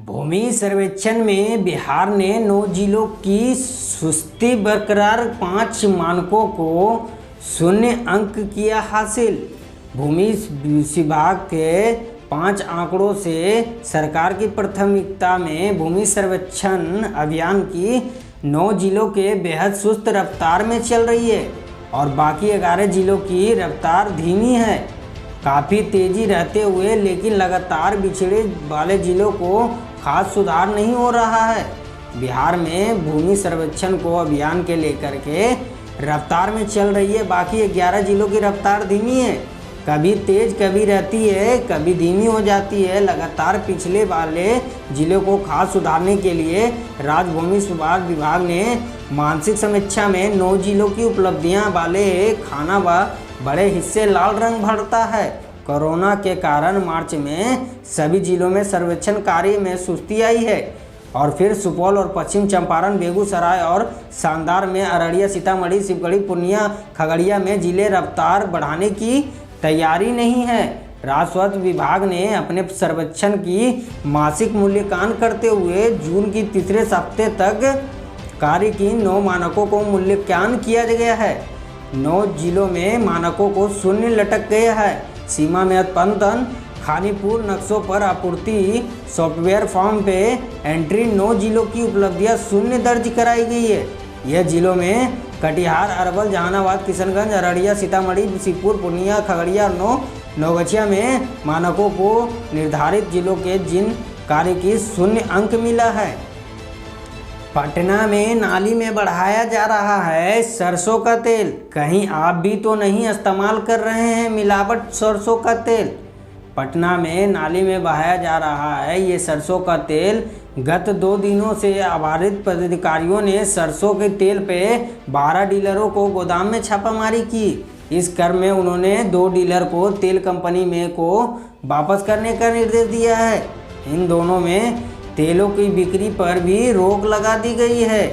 भूमि सर्वेक्षण में बिहार ने 9 जिलों की सुस्ती बरकरार, 5 मानकों को 0 अंक किया हासिल। भूमि विभाग के 5 आंकड़ों से सरकार की प्राथमिकता में भूमि सर्वेक्षण अभियान की 9 जिलों के बेहद सुस्त रफ्तार में चल रही है और बाकी 11 जिलों की रफ्तार धीमी है। काफ़ी तेज़ी रहते हुए लेकिन लगातार बिछड़े वाले जिलों को खास सुधार नहीं हो रहा है। बिहार में भूमि सर्वेक्षण को अभियान के लेकर के रफ्तार में चल रही है, बाकी 11 जिलों की रफ्तार धीमी है। कभी तेज कभी रहती है, कभी धीमी हो जाती है। लगातार पिछले वाले जिलों को खास सुधारने के लिए राज्य भूमि सुधार विभाग ने मानसिक समीक्षा में 9 जिलों की उपलब्धियां वाले खाना व बड़े हिस्से लाल रंग भरता है। कोरोना के कारण मार्च में सभी जिलों में सर्वेक्षण कार्य में सुस्ती आई है और फिर सुपौल और पश्चिम चंपारण, बेगूसराय और शानदार में अररिया, सीतामढ़ी, शिवगढ़ी, पूर्णिया, खगड़िया में जिले रफ्तार बढ़ाने की तैयारी नहीं है। राजस्व विभाग ने अपने सर्वेक्षण की मासिक मूल्यांकन करते हुए जून की तीसरे सप्ताह तक कार्य की 9 मानकों को मूल्यांकन किया गया है। 9 जिलों में मानकों को 0 लटक गया है। सीमा में उत्पन्न खानीपुर नक्शों पर आपूर्ति सॉफ्टवेयर फॉर्म पे एंट्री 9 जिलों की उपलब्धियां 0 दर्ज कराई गई है। यह जिलों में कटिहार, अरवल, जहानाबाद, किशनगंज, अररिया, सीतामढ़ी, शिवपुर, पूर्णिया, खगड़िया और नौगछिया में मानकों को निर्धारित जिलों के जिन कार्य की 0 अंक मिला है। पटना में नाली में बढ़ाया जा रहा है सरसों का तेल। कहीं आप भी तो नहीं इस्तेमाल कर रहे हैं मिलावट सरसों का तेल। पटना में नाली में बहाया जा रहा है ये सरसों का तेल। गत 2 दिनों से आभारित पदाधिकारियों ने सरसों के तेल पे 12 डीलरों को गोदाम में छापामारी की। इस क्रम में उन्होंने 2 डीलर को तेल कंपनी में को वापस करने का निर्देश दिया है। इन दोनों में तेलों की बिक्री पर भी रोक लगा दी गई है।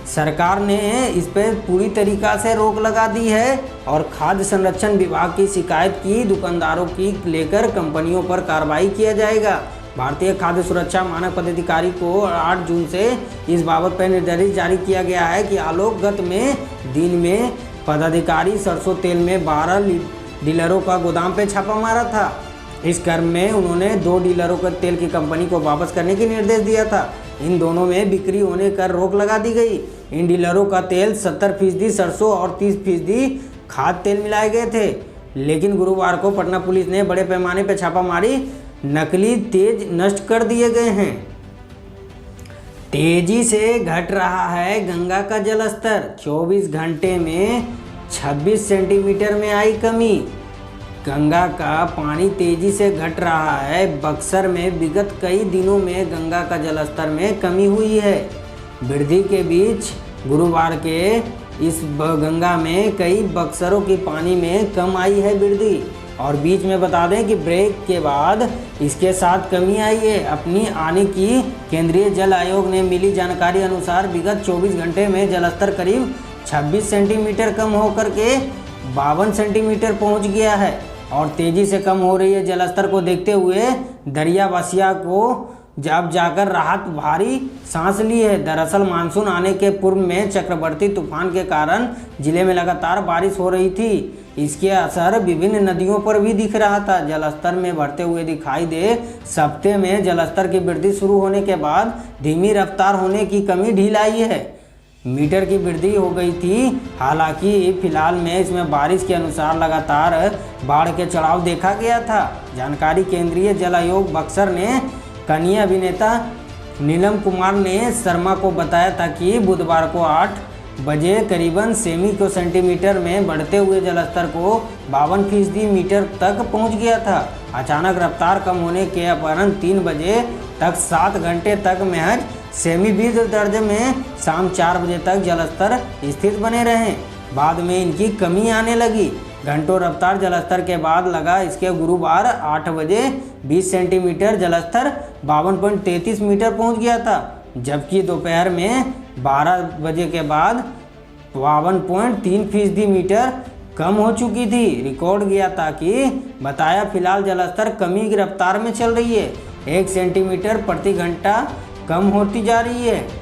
सरकार ने इस पर पूरी तरीक़ा से रोक लगा दी है और खाद्य संरक्षण विभाग की शिकायत की दुकानदारों की लेकर कंपनियों पर कार्रवाई किया जाएगा। भारतीय खाद्य सुरक्षा मानक प्राधिकारी को 8 जून से इस बाबत पर निर्देश जारी किया गया है कि आलोकगत में दिन में पदाधिकारी सरसों तेल में 12 डीलरों का गोदाम पे छापा मारा था। इस क्रम में उन्होंने 2 डीलरों के तेल की कंपनी को वापस करने की निर्देश दिया था। इन दोनों में बिक्री होने कर रोक लगा दी गई। इन डीलरों का तेल 70% सरसों और 30% खाद तेल मिलाए गए थे। लेकिन गुरुवार को पटना पुलिस ने बड़े पैमाने पर छापा मारी नकली तेल नष्ट कर दिए गए हैं। तेजी से घट रहा है गंगा का जलस्तर। 24 घंटे में 26 सेंटीमीटर में आई कमी। गंगा का पानी तेजी से घट रहा है। बक्सर में विगत कई दिनों में गंगा का जलस्तर में कमी हुई है। वृद्धि के बीच गुरुवार के इस गंगा में कई बक्सरों की पानी में कम आई है वृद्धि। और बीच में बता दें कि ब्रेक के बाद इसके साथ कमी आई है। अपनी आने की केंद्रीय जल आयोग ने मिली जानकारी अनुसार विगत 24 घंटे में जलस्तर करीब 26 सेंटीमीटर कम होकर के 52 सेंटीमीटर पहुंच गया है और तेज़ी से कम हो रही है जलस्तर को देखते हुए दरियावासियों को जब जाकर राहत भारी सांस ली है। दरअसल मानसून आने के पूर्व में चक्रवाती तूफान के कारण जिले में लगातार बारिश हो रही थी। इसके असर विभिन्न नदियों पर भी दिख रहा था। जलस्तर में बढ़ते हुए दिखाई दे। सप्ताह में जलस्तर की वृद्धि शुरू होने के बाद धीमी रफ्तार होने की कमी ढील आई है। मीटर की वृद्धि हो गई थी। हालांकि फिलहाल में इसमें बारिश के अनुसार लगातार बाढ़ के चढ़ाव देखा गया था। जानकारी केंद्रीय जल आयोग बक्सर ने कनीय अभिनेता नीलम कुमार ने शर्मा को बताया था कि बुधवार को 8 बजे करीबन सेमी को सेंटीमीटर में बढ़ते हुए जलस्तर को 52% मीटर तक पहुंच गया था। अचानक रफ्तार कम होने के कारण 3 बजे तक 7 घंटे तक महज सेमी बीज दर्ज में शाम 4 बजे तक जलस्तर स्थिर बने रहे। बाद में इनकी कमी आने लगी। घंटों रफ्तार जलस्तर के बाद लगा इसके गुरुवार 8 बजे 20 सेंटीमीटर जलस्तर 52.33 मीटर पहुंच गया था, जबकि दोपहर में 12 बजे के बाद 52.3% मीटर कम हो चुकी थी। रिकॉर्ड किया था कि बताया फिलहाल जलस्तर कमी की रफ्तार में चल रही है 1 सेंटीमीटर प्रति घंटा कम होती जा रही है।